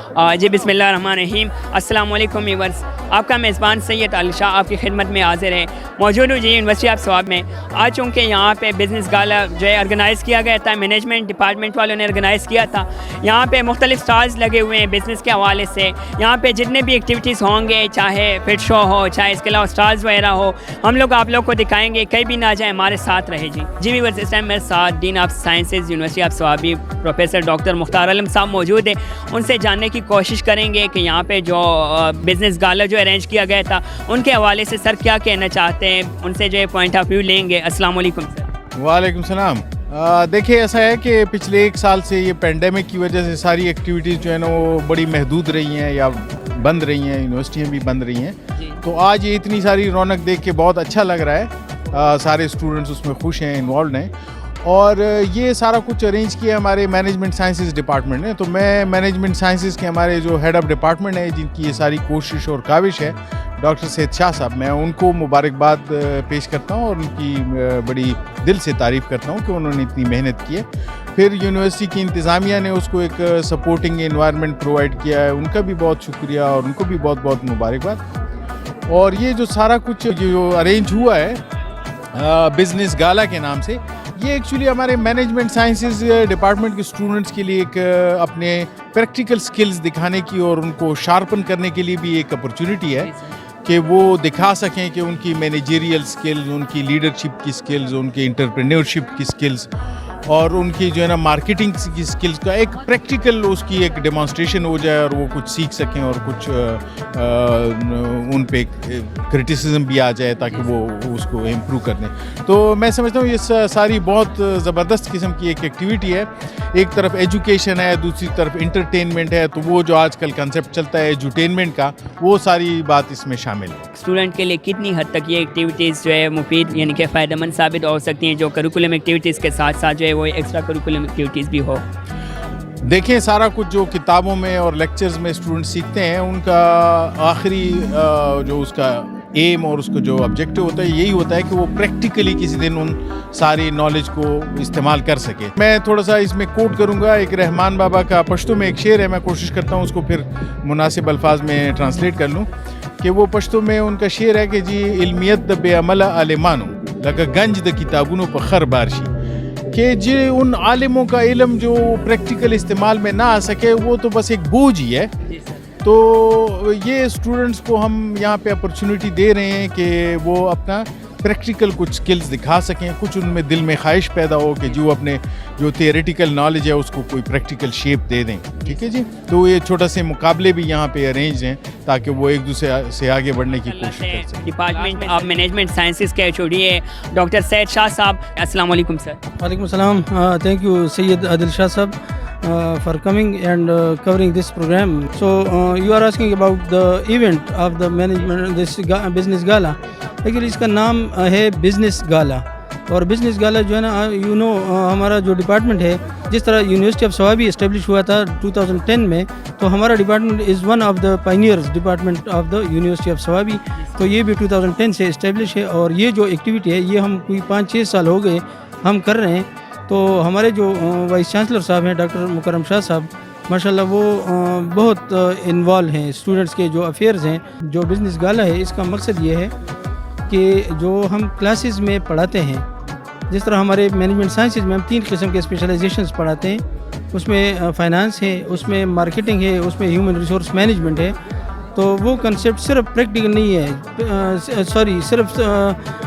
جی بسم اللہ الرحمن الرحیم. السلام علیکم ویورز. آپ کا میزبان سید علی شاہ آپ کی خدمت میں حاضر ہے. موجود ہوں جی یونیورسٹی آف سواب میں. آج چونکہ یہاں پہ بزنس گالا جو ہے آرگنائز کیا گیا تھا, مینجمنٹ ڈپارٹمنٹ والوں نے آرگنائز کیا تھا. یہاں پہ مختلف اسٹالز لگے ہوئے ہیں بزنس کے حوالے سے. یہاں پہ جتنے بھی ایکٹیویٹیز ہوں گے, چاہے فٹ شو ہو, چاہے اس کے علاوہ اسٹالز وغیرہ ہو, ہم لوگ آپ لوگ کو دکھائیں گے. کہیں بھی نہ جائیں, ہمارے ساتھ رہے جی. جی ویورز, اس ٹائم میرے ساتھ dean of sciences university of Swabi professor doctor Mukhtar Alam sahib موجود ہیں. ان سے جاننے کی کوشش کریں گے کہ یہاں پہ جو بزنس گالا جو ارینج کیا گیا تھا ان کے حوالے سے سر کیا کہنا چاہتے ہیں, ان سے جو ہے پوائنٹ آف ویو لیں گے. السلام علیکم سر. وعلیکم السلام. دیکھیے ایسا ہے کہ پچھلے ایک سال سے یہ پینڈیمک کی وجہ سے ساری ایکٹیویٹیز جو ہے نا وہ بڑی محدود رہی ہیں یا بند رہی ہیں, یونیورسٹیاں بھی بند رہی ہیں. تو آج یہ اتنی ساری رونق دیکھ کے بہت اچھا لگ رہا ہے. سارے اسٹوڈنٹس اس میں خوش ہیں, انوالوڈ ہیں. اور یہ سارا کچھ ارینج کیا ہمارے مینجمنٹ سائنسز ڈپارٹمنٹ نے. تو میں مینجمنٹ سائنسز کے ہمارے جو ہیڈ آف ڈپارٹمنٹ ہے جن کی یہ ساری کوشش اور کاوش ہے, ڈاکٹر سید شاہ صاحب, میں ان کو مبارکباد پیش کرتا ہوں اور ان کی بڑی دل سے تعریف کرتا ہوں کہ انہوں نے اتنی محنت کی ہے. پھر یونیورسٹی کی انتظامیہ نے اس کو ایک سپورٹنگ انوائرمنٹ پرووائڈ کیا ہے, ان کا بھی بہت شکریہ اور ان کو بھی بہت بہت مبارکباد. اور یہ جو سارا کچھ جو ارینج ہوا ہے بزنس گالا کے نام سے, یہ ایکچولی ہمارے مینجمنٹ سائنسز ڈپارٹمنٹ کے اسٹوڈنٹس کے لیے ایک اپنے پریکٹیکل سکلز دکھانے کی اور ان کو شارپن کرنے کے لیے بھی ایک اپرچونٹی ہے کہ وہ دکھا سکیں کہ ان کی مینیجریل سکلز, ان کی لیڈرشپ کی سکلز, ان کی انٹرپرینورشپ کی سکلز اور ان کی جو ہے نا مارکیٹنگ کی سکلز کا ایک پریکٹیکل اس کی ایک ڈیمانسٹریشن ہو جائے اور وہ کچھ سیکھ سکیں اور کچھ ان پہ کرٹیسزم بھی آ جائے تاکہ وہ اس کو امپروو کر دیں. تو میں سمجھتا ہوں یہ ساری بہت زبردست قسم کی ایک ایکٹیویٹی ہے. ایک طرف ایجوکیشن ہے, دوسری طرف انٹرٹینمنٹ ہے. تو وہ جو آج کل کنسیپٹ چلتا ہے ایجوٹینمنٹ کا, وہ ساری بات اس میں شامل ہے. اسٹوڈنٹ کے لیے کتنی حد تک یہ ایکٹیویٹیز جو ہے مفید یعنی کہ فائدہ مند ثابت ہو سکتی ہیں, جو کریکولم ایکٹیویٹیز کے ساتھ ساتھ جو ہے وہ ایکسٹرا کریکولم ایکٹیویٹیز بھی ہو؟ دیکھیں سارا کچھ جو کتابوں میں اور لیکچرز میں اسٹوڈنٹ سیکھتے ہیں, ان کا آخری جو اس کا ایم اور اس کا جو آبجیکٹو ہوتا ہے یہی ہوتا ہے کہ وہ پریکٹیکلی کسی دن ان ساری نالج کو استعمال کر سکے. میں تھوڑا سا اس میں کوٹ کروں گا, ایک رحمان بابا کا پشتو میں ایک شعر ہے, میں کوشش کرتا ہوں اس کو پھر مناسب الفاظ میں ٹرانسلیٹ کر لوں. کہ وہ پشتو میں ان کا شعر ہے کہ جی علمیت د بے عملہ عالمانو لگا گنج د کتابونو پہ خر بارشی, کہ جی ان عالموں کا علم جو پریکٹیکل استعمال میں نہ آ سکے وہ تو بس ایک بوجھ ہی ہے. تو یہ اسٹوڈنٹس کو ہم یہاں پہ اپرچونیٹی دے رہے ہیں کہ وہ اپنا پریکٹیکل کچھ سکلز دکھا سکیں, کچھ ان میں دل میں خواہش پیدا ہو کہ جو اپنے جو تھیوریٹیکل نالج ہے اس کو کوئی پریکٹیکل شیپ دے دیں. ٹھیک ہے جی. تو یہ چھوٹا سے مقابلے بھی یہاں پہ ارینج ہیں تاکہ وہ ایک دوسرے سے آگے بڑھنے کی کوشش کر سکیں. ڈپارٹمنٹ آف مینجمنٹ سائنسز کے ایچ.او.ڈی ہے ڈاکٹر سید شاہ صاحب. السلام علیکم سر. وعلیکم السلام. تھینک یو سید عادل شاہ صاحب for coming and covering this program. So you are asking about the event of the management, this business gala. Actually اس کا نام ہے بزنس گالا, اور بزنس گالا جو ہے نا یو نو ہمارا جو ڈپارٹمنٹ ہے, جس طرح یونیورسٹی آف سوابی اسٹیبلش ہوا تھا 2010 میں, تو ہمارا department is one of the pioneers department of the university of Swabi. تو یہ بھی 2010 سے اسٹیبلش ہے, اور یہ جو ایکٹیویٹی ہے یہ ہم کوئی 5-6 سال ہو گئے ہم کر رہے ہیں. تو ہمارے جو وائس چانسلر صاحب ہیں ڈاکٹر مکرم شاہ صاحب, ماشاءاللہ وہ بہت انوالو ہیں اسٹوڈنٹس کے جو افیئرز ہیں. جو بزنس گالا ہے اس کا مقصد یہ ہے کہ جو ہم کلاسز میں پڑھاتے ہیں, جس طرح ہمارے مینجمنٹ سائنسز میں ہم 3 قسم کے اسپیشلائزیشنز پڑھاتے ہیں, اس میں فائنانس ہے, اس میں مارکیٹنگ ہے, اس میں ہیومن ریسورس مینجمنٹ ہے. تو وہ کنسیپٹ صرف پریکٹیکل نہیں ہے,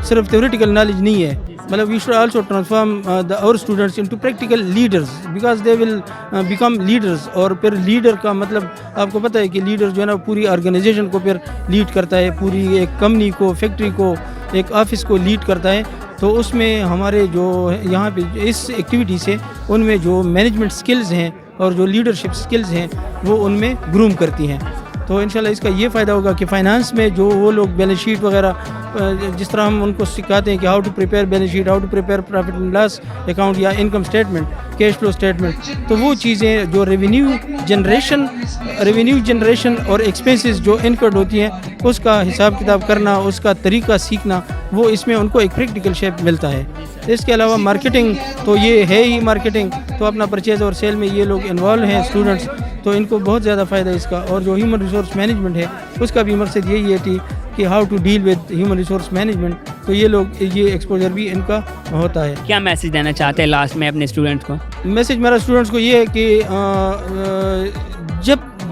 صرف تھیوریٹیکل نالج نہیں ہے, مطلب we should also transform our students into practical leaders because they will become leaders. اور پھر لیڈر کا مطلب آپ کو پتہ ہے کہ لیڈر جو ہے نا پوری آرگنائزیشن کو پھر لیڈ کرتا ہے, پوری ایک کمپنی کو, فیکٹری کو, ایک آفس کو لیڈ کرتا ہے. تو اس میں ہمارے جو یہاں پہ اس ایکٹیویٹی سے ان میں جو مینجمنٹ سکلز ہیں اور جو لیڈرشپ سکلز ہیں وہ ان میں گروم کرتی ہیں. تو انشاءاللہ اس کا یہ فائدہ ہوگا کہ فائنانس میں جو وہ لوگ بیلنس شیٹ وغیرہ جس طرح ہم ان کو سکھاتے ہیں کہ how to prepare balance sheet, how to prepare profit and loss account یا income statement, cash flow statement, تو وہ چیزیں جو ریونیو جنریشن اور ایکسپینسز جو انکرڈ ہوتی ہیں اس کا حساب کتاب کرنا, اس کا طریقہ سیکھنا, وہ اس میں ان کو ایک پریکٹیکل شیپ ملتا ہے. اس کے علاوہ مارکیٹنگ تو یہ ہے ہی مارکیٹنگ, تو اپنا پرچیز اور سیل میں یہ لوگ انوالو ہیں اسٹوڈنٹس, تو ان کو بہت زیادہ فائدہ ہے اس کا. اور جو ہیومن ریسورس مینجمنٹ ہے اس کا بھی مقصد یہی ہے کہ how to deal with human resource management, تو یہ لوگ یہ ایکسپوجر بھی ان کا ہوتا ہے. کیا میسج دینا چاہتے ہیں لاسٹ میں اپنے اسٹوڈنٹ کو؟ میسج میرا اسٹوڈنٹس کو یہ ہے کہ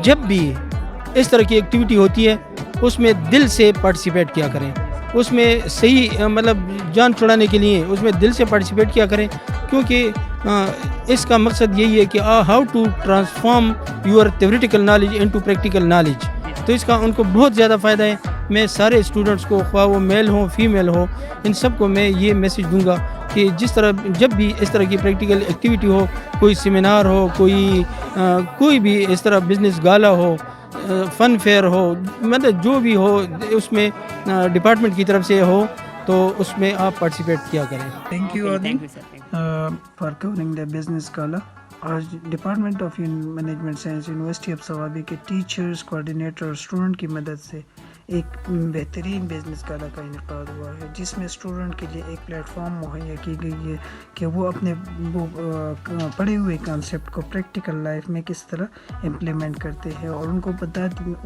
جب بھی اس طرح کی ایکٹیویٹی ہوتی ہے اس میں دل سے پارٹیسپیٹ کیا کریں, اس میں صحیح مطلب جان چھڑانے کے لیے اس میں دل سے پارٹیسپیٹ کیا کریں, کیونکہ اس کا مقصد یہی ہے کہ how to transform your theoretical knowledge into practical knowledge, تو اس کا ان کو بہت زیادہ فائدہ ہے. میں سارے اسٹوڈنٹس کو, خواہ وہ میل ہوں فیمیل ہوں, ان سب کو میں یہ میسج دوں گا کہ جس طرح جب بھی اس طرح کی پریکٹیکل ایکٹیویٹی ہو, کوئی سیمینار ہو, کوئی بھی اس طرح بزنس گالا ہو, فن فیئر ہو, مطلب جو بھی ہو اس میں ڈپارٹمنٹ کی طرف سے ہو, تو اس میں آپ پارٹیسپیٹ کیا کریں. Thank you for covering the business gala. آج department of management science university of Swabi کے ٹیچرز, کوآرڈینیٹر اور اسٹوڈنٹ کی مدد سے ایک بہترین بزنس گالا کا انعقاد ہوا ہے, جس میں اسٹوڈنٹ کے لیے ایک پلیٹ فارم مہیا کی گئی ہے کہ وہ اپنے پڑھے ہوئے کانسیپٹ کو پریکٹیکل لائف میں کس طرح امپلیمنٹ کرتے ہیں, اور ان کو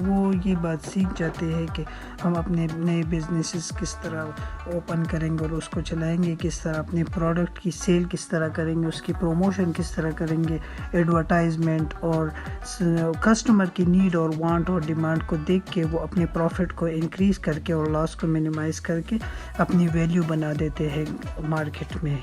وہ یہ بات سیکھ جاتے ہیں کہ ہم اپنے نئے بزنسز کس طرح اوپن کریں گے اور اس کو چلائیں گے, کس طرح اپنے پروڈکٹ کی سیل کس طرح کریں گے, اس کی پروموشن کس طرح کریں گے, ایڈورٹائزمنٹ اور کسٹمر کی نیڈ اور وانٹ اور ڈیمانڈ کو دیکھ کے وہ اپنے پروفٹ کو انکریز کر کے اور لاس کو منیمائز کر کے اپنی ویلیو بنا دیتے ہیں مارکیٹ میں.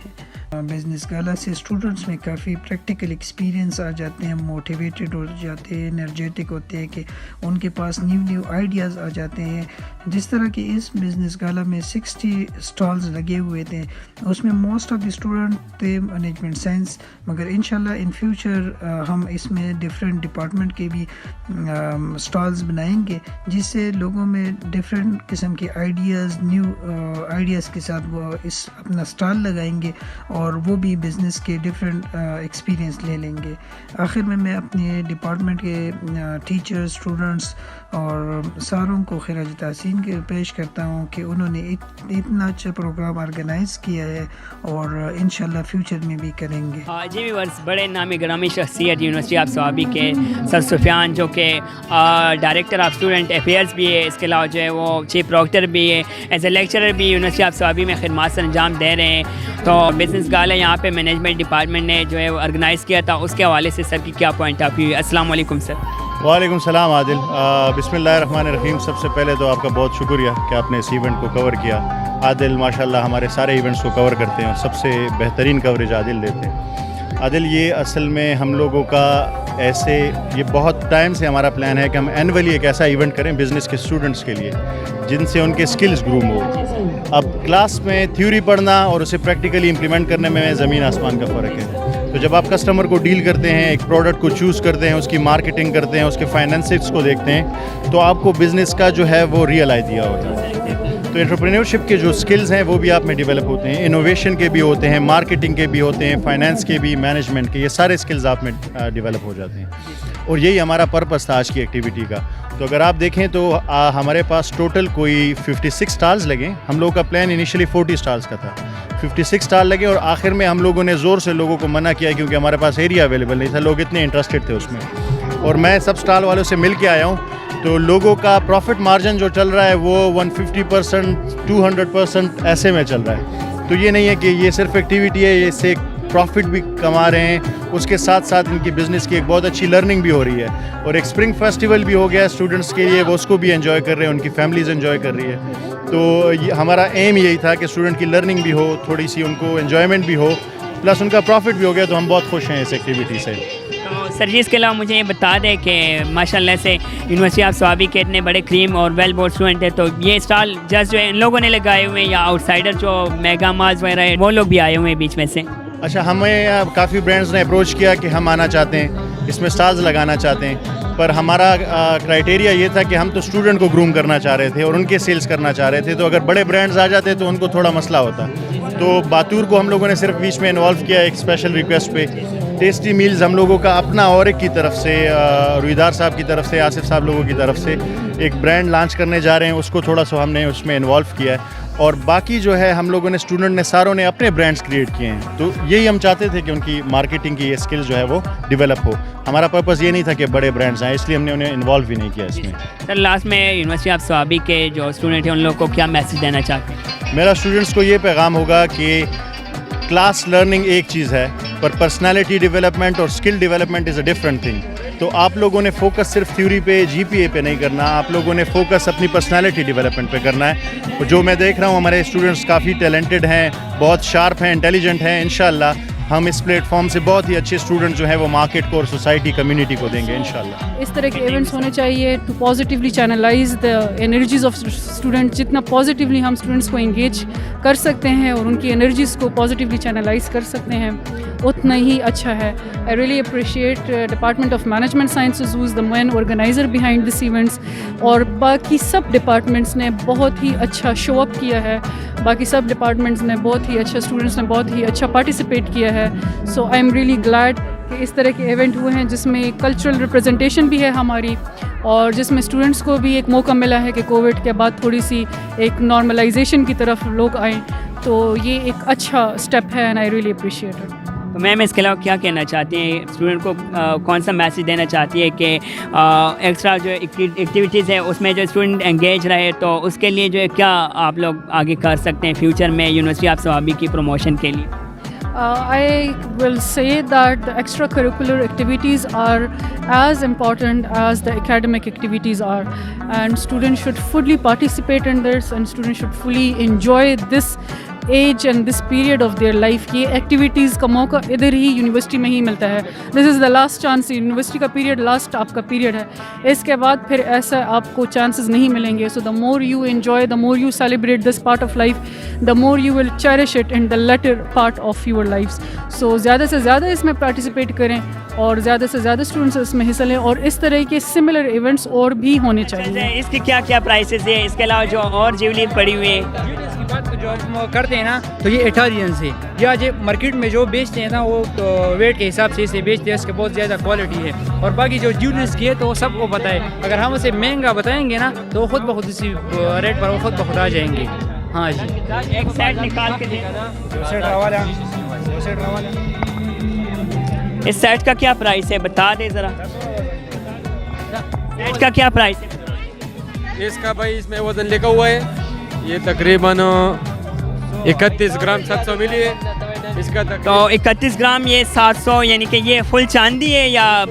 بزنس گالا سے اسٹوڈنٹس میں کافی پریکٹیکل ایکسپیرینس آ جاتے ہیں, موٹیویٹڈ ہو جاتے ہیں, انرجیٹک ہوتے ہیں کہ ان کے پاس نیو آئیڈیاز آ جاتے ہیں. جس طرح کہ اس بزنس گالا میں 60 اسٹالز لگے ہوئے تھے, اس میں موسٹ آف دی اسٹوڈنٹ تھے مینجمنٹ سائنس, مگر انشاءاللہ ان فیوچر ہم اس میں ڈفرینٹ ڈپارٹمنٹ کے بھی اسٹالز بنائیں گے, جس سے لوگوں میں ڈفرینٹ قسم کے نیو آئیڈیاز کے ساتھ وہ اس اپنا اسٹال لگائیں گے اور وہ بھی بزنس کے ڈفرینٹ ایکسپیرینس لے لیں گے. آخر میں اپنے ڈپارٹمنٹ کے ٹیچرز, اسٹوڈنٹس اور ساروں کو خراج تحسین کے پیش کرتا ہوں کہ انہوں نے اتنا اچھا پروگرام آرگنائز کیا ہے اور انشاءاللہ فیوچر میں بھی کریں گے. جی ویورز, بڑے نامی گرامی شخصیت یونیورسٹی آف سوابی کے سر سفیان, جو کہ ڈائریکٹر آف اسٹوڈنٹ افیئرس بھی ہے, اس کے علاوہ جو ہے وہ چیف پروکٹر بھی ہے, ایز اے لیکچرر بھی یونیورسٹی آف سوابی میں خدمات سر انجام دے رہے ہیں. تو بزنس گالا یہاں پہ مینجمنٹ ڈپارٹمنٹ نے جو ہے وہ آرگنائز کیا تھا, اس کے حوالے سے سر کی کیا پوائنٹ آف ویو ہے؟ السلام علیکم سر. وعلیکم السلام عادل. بسم اللہ الرحمن الرحیم. سب سے پہلے تو آپ کا بہت شکریہ کہ آپ نے اس ایونٹ کو کور کیا. عادل ماشاءاللہ ہمارے سارے ایونٹس کو کور کرتے ہیں اور سب سے بہترین کوریج عادل دیتے ہیں. عادل, یہ اصل میں ہم لوگوں کا یہ بہت ٹائم سے ہمارا پلان ہے کہ ہم اینولی ایک ایسا ایونٹ کریں بزنس کے اسٹوڈنٹس کے لیے جن سے ان کے اسکلز گروم ہو. اب کلاس میں تھیوری پڑھنا اور اسے پریکٹیکلی امپلیمنٹ کرنے میں زمین آسمان کا فرق ہے. تو جب آپ کسٹمر کو ڈیل کرتے ہیں, ایک پروڈکٹ کو چوز کرتے ہیں, اس کی مارکیٹنگ کرتے ہیں, اس کے فائنینسز کو دیکھتے ہیں, تو آپ کو بزنس کا جو ہے وہ ریئل آئیڈیا ہوتا ہے. تو انٹرپرینورشپ کے جو اسکلز ہیں وہ بھی آپ میں ڈیولپ ہوتے ہیں, انوویشن کے بھی ہوتے ہیں, مارکیٹنگ کے بھی ہوتے ہیں, فائنینس کے بھی, مینجمنٹ کے, یہ سارے اسکلز آپ میں ڈیولپ ہو جاتے ہیں. اور یہی ہمارا پرپس تھا آج کی ایکٹیویٹی کا. تو اگر آپ دیکھیں تو ہمارے پاس ٹوٹل کوئی 56 اسٹالز لگے. ہم لوگوں کا پلان انیشلی 40 اسٹالز کا تھا, 56 اسٹال لگے, اور آخر میں ہم لوگوں نے زور سے لوگوں کو منع کیا کیونکہ ہمارے پاس ایریا اویلیبل نہیں تھا. لوگ اتنے انٹرسٹڈ تھے اس میں, اور میں سب اسٹال والوں سے مل کے آیا ہوں. تو لوگوں کا پروفٹ مارجن جو چل رہا ہے وہ 150%, 200% ایسے میں چل رہا ہے. تو یہ نہیں ہے کہ یہ صرف ایکٹیویٹی ہے, یہ اس سے پروفٹ بھی کما رہے ہیں, اس کے ساتھ ساتھ ان کی بزنس کی ایک بہت اچھی لرننگ بھی ہو رہی ہے. اور ایک اسپرنگ فیسٹیول بھی ہو گیا اسٹوڈنٹس کے لیے, وہ اس کو بھی انجوائے کر رہے ہیں, ان کی فیملیز انجوائے کر رہی ہے. تو ہمارا ایم یہی تھا کہ اسٹوڈنٹ کی لرننگ بھی ہو, تھوڑی سی ان کو انجوائمنٹ بھی ہو, پلس ان کا پروفٹ بھی ہو گیا. تو ہم بہت خوش ہیں اس ایکٹیویٹی سے. سر جی, اس کے علاوہ مجھے یہ بتا دیں کہ ماشاءاللہ سے یونیورسٹی آف سوابی کے اتنے بڑے کریم اور ویل بورڈ اسٹوڈنٹ ہیں, تو یہ اسٹال جسٹ جو ہے ان لوگوں نے لگائے ہوئے ہیں یا آؤٹ سائڈر جو میگا ماز وغیرہ ہے وہ لوگ بھی آئے ہوئے ہیں بیچ میں سے؟ اچھا, ہمیں کافی برانڈز نے اپروچ کیا کہ ہم آنا چاہتے ہیں. اس میں سٹارز لگانا چاہتے ہیں، پر ہمارا کرائٹیریا یہ تھا کہ ہم تو اسٹوڈنٹ کو گروم کرنا چاہ رہے تھے اور ان کے سیلز کرنا چاہ رہے تھے، تو اگر بڑے برانڈز آ جاتے تو ان کو تھوڑا مسئلہ ہوتا. تو باتور کو ہم لوگوں نے صرف بیچ میں انوالو کیا ایک اسپیشل ریکویسٹ پہ. ٹیسٹی میلز ہم لوگوں کا اپنا اور ایک کی طرف سے، رویدار صاحب کی طرف سے، آصف صاحب لوگوں کی طرف سے ایک برانڈ لانچ کرنے جا رہے ہیں، اس کو تھوڑا سا ہم نے اس میں انوالو کیا ہے. اور باقی جو ہے ہم لوگوں نے اسٹوڈنٹ نے ساروں نے اپنے برانڈز کریٹ کیے ہیں. تو یہی ہم چاہتے تھے کہ ان کی مارکیٹنگ کی یہ اسکل جو ہے وہ ڈیولپ ہو. ہمارا پرپز یہ نہیں تھا کہ بڑے برانڈز آئیں، اس لیے ہم نے انہیں انوالو بھی نہیں کیا اس میں. سر لاسٹ میں یونیورسٹی آف صوابی کے جو اسٹوڈنٹ ہیں ان لوگوں کو کیا میسیج دینا چاہتے ہیں؟ میرا اسٹوڈنٹس کو یہ پیغام ہوگا کہ کلاس لرننگ ایک چیز ہے، پر پرسنالٹی ڈیولپمنٹ اور skill development is a different thing. تو آپ لوگوں نے فوکس صرف تھیوری پہ، جی پی اے پہ نہیں کرنا، آپ لوگوں نے فوکس اپنی پرسنالٹی ڈیولپمنٹ پہ کرنا ہے. جو میں دیکھ رہا ہوں ہمارے اسٹوڈنٹس کافی ٹیلنٹڈ ہیں، بہت شارپ ہیں، انٹیلیجنٹ ہیں. انشاءاللہ ہم اس پلیٹ فارم سے بہت ہی اچھے اسٹوڈنٹ جو ہیں وہ مارکیٹ کو اور سوسائٹی کمیونٹی کو دیں گے انشاءاللہ. اس طرح کے ایونٹس ہونے چاہیے to positively channelize the energies of student. جتنا پازیٹیولی ہم اسٹوڈنٹس کو انگیج کر سکتے ہیں اور ان کی انرجیز کو پازیٹیولی چینلائز کر سکتے ہیں اتنا ہی اچھا ہے. I really appreciate department of management sciences who is the main organizer behind this events. اور باقی سب ڈپارٹمنٹس نے بہت ہی اچھا شو اپ کیا ہے، باقی سب ڈپارٹمنٹس نے بہت ہی اچھا، اسٹوڈنٹس نے بہت ہی اچھا پارٹیسپیٹ کیا ہے. سو آئی ایم ریئلی گلیڈ کہ اس طرح کے ایونٹ ہوئے ہیں جس میں کلچرل ریپرزنٹیشن بھی ہے ہماری، اور جس میں اسٹوڈنٹس کو بھی ایک موقع ملا ہے کہ کووڈ کے بعد تھوڑی سی ایک نارملائزیشن کی طرف لوگ آئیں. تو یہ ایک اچھا اسٹیپ ہے and I really appreciate it. تو میم اس کے علاوہ کیا کہنا چاہتی ہیں اسٹوڈنٹ کو، کون سا میسیج دینا چاہتی ہے کہ ایکسٹرا جو ایکٹیویٹیز ہے اس میں جو اسٹوڈنٹ انگیج رہے، تو اس کے لیے جو ہے کیا آپ لوگ آگے کر سکتے ہیں فیوچر میں یونیورسٹی آف صوابی کی پروموشن کے لیے؟ I will say that the extracurricular activities are as important as the academic activities are, and students should fully participate in this, and students should fully enjoy this age and this period of their life. یہ activities کا موقع ادھر ہی university میں ہی ملتا ہے. This is the last chance. University کا پیریڈ لاسٹ آپ کا پیریڈ ہے، اس کے بعد پھر ایسا آپ کو چانسز نہیں ملیں گے. So the more you enjoy, the more you celebrate this part of life, the more you will cherish it in the later part of your life. So زیادہ سے زیادہ اس میں پارٹیسپیٹ کریں اور زیادہ سے زیادہ اسٹوڈنٹس اس میں حصہ لیں، اور اس طرح کے سملر ایونٹس اور بھی ہونے چاہیے. اس کی کیا کیا پرائسز ہے؟ اس کے علاوہ جو اور جیولری پڑی ہوئی ہے جو ہم کرتے ہیں نا، تو یہ اٹالین سے یا جو مارکیٹ میں جو بیچتے ہیں نا وہ ویٹ کے حساب سے اسے بیچتے ہیں، اس کے بہت زیادہ کوالٹی ہے. اور باقی جو جیولریز کی ہے تو سب کو پتہ ہے، اگر ہم اسے مہنگا بتائیں گے نا تو خود بخود اسی ریٹ پر وہ خود بخود آ جائیں گے. ہاں جی، ایک سیٹ نکال کے دیں. اس سیٹ کا کیا پرائس ہے بتا دیں ذرا. سیٹ کا کیا پرائس ہے؟ اس کا بھائی اس میں وزن لکھا ہوا ہے، یہ تقریباً 31 گرام 700 ملی ہے اس کا. تو 31 گرام یہ 700، یعنی کہ یہ فل چاندی ہے یا؟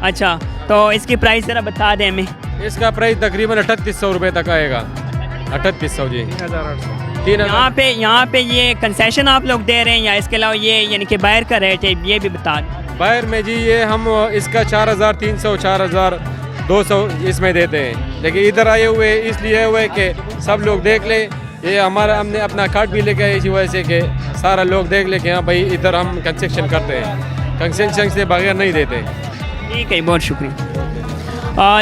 اچھا، تو اس کی پرائس ذرا بتا دیں ہمیں. اس کا پرائس تقریباً 3800 روپے تک آئے گا. 3800 جی. 3000. یہاں پہ یہ کنسیشن آپ لوگ دے رہے ہیں یا اس کے علاوہ یہ یعنی کہ باہر کا ریٹ ہے یہ بھی بتا دیں. باہر میں جی یہ ہم اس کا 4300 4200 اس میں دیتے ہیں، لیکن ادھر آئے ہوئے اس لیے ہوئے کہ سب لوگ دیکھ لیں. یہ ہمارا ہم نے اپنا کارڈ بھی لے کے اسی وجہ سے کہ سارا لوگ دیکھ لیں کہ ہاں بھائی ادھر ہم کنسیشن کرتے ہیں، کنسیشن سے بغیر نہیں دیتے. ٹھیک ہے، بہت شکریہ.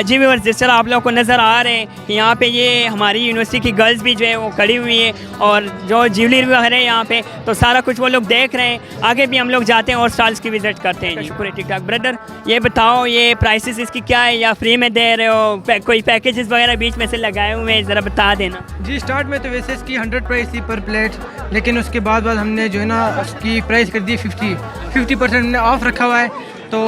جی ویورز، جس طرح آپ لوگوں کو نظر آ رہے ہیں کہ یہاں پہ یہ ہماری یونیورسٹی کی گرلز بھی جو ہے وہ کھڑی ہوئی ہیں اور جو جیولری وغیرہ ہے یہاں پہ، تو سارا کچھ وہ لوگ دیکھ رہے ہیں. آگے بھی ہم لوگ جاتے ہیں اور اسٹالس کی وزٹ کرتے ہیں. شکریہ. ٹھیک ٹھاک. بردر یہ بتاؤ یہ پرائسز اس کی کیا ہے یا فری میں دے رہے ہو؟ کوئی پیکیجز وغیرہ بیچ میں سے لگائے ہوئے ہیں، ذرا بتا دینا. جی اسٹارٹ میں تو ویسے اس کی 100 پرائس تھی پر پلیٹ، لیکن اس کے بعد ہم نے جو ہے نا اس کی پرائس کر دی 50% ہم نے آف رکھا ہوا ہے. تو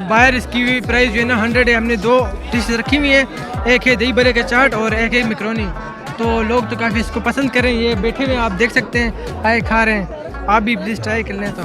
باہر اس کی پرائس جو ہے نا 100 ہے. ہم نے 2 ڈشز رکھی ہوئی ہیں، ایک ہے دہی بڑے کا چاٹ اور ایک ہے میکرونی. تو لوگ تو کافی اس کو پسند کر رہے ہیں. یہ بیٹھے ہوئے آپ دیکھ سکتے ہیں، آئے کھا رہے ہیں. آپ بھی پلیز ٹرائی کر لیں تو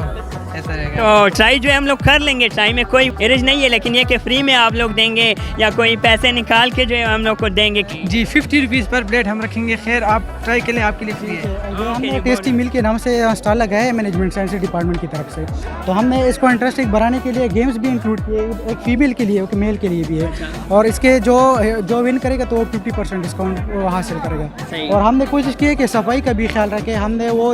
ایسا رہے گا. تو ٹرائی جو ہے ہم لوگ کر لیں گے، ٹرائی میں کوئی ارج نہیں ہے، لیکن یہ کہ فری میں آپ لوگ دیں گے یا کوئی پیسے نکال کے جو ہے ہم لوگ کو دیں گے؟ جی 50 روپیز پر پلیٹ ہم رکھیں گے. خیر آپ ٹرائی کر لیں، آپ کے لیے فری ہے. ہم نے ٹیسٹی میل کے نام سے اسٹال لگایا ہے مینجمنٹ سائنس ڈپارٹمنٹ کی طرف سے. تو ہم نے اس کو انٹرسٹنگ بنانے کے لیے گیمز بھی انکلوڈ کیے، ایک فیمیل کے لیے ایک میل کے لیے بھی ہے. اور اس کے جو ون کرے گا تو 50% ڈسکاؤنٹ وہ حاصل کرے گا. اور ہم نے کوشش کی ہے کہ صفائی کا بھی خیال رکھے. ہم نے وہ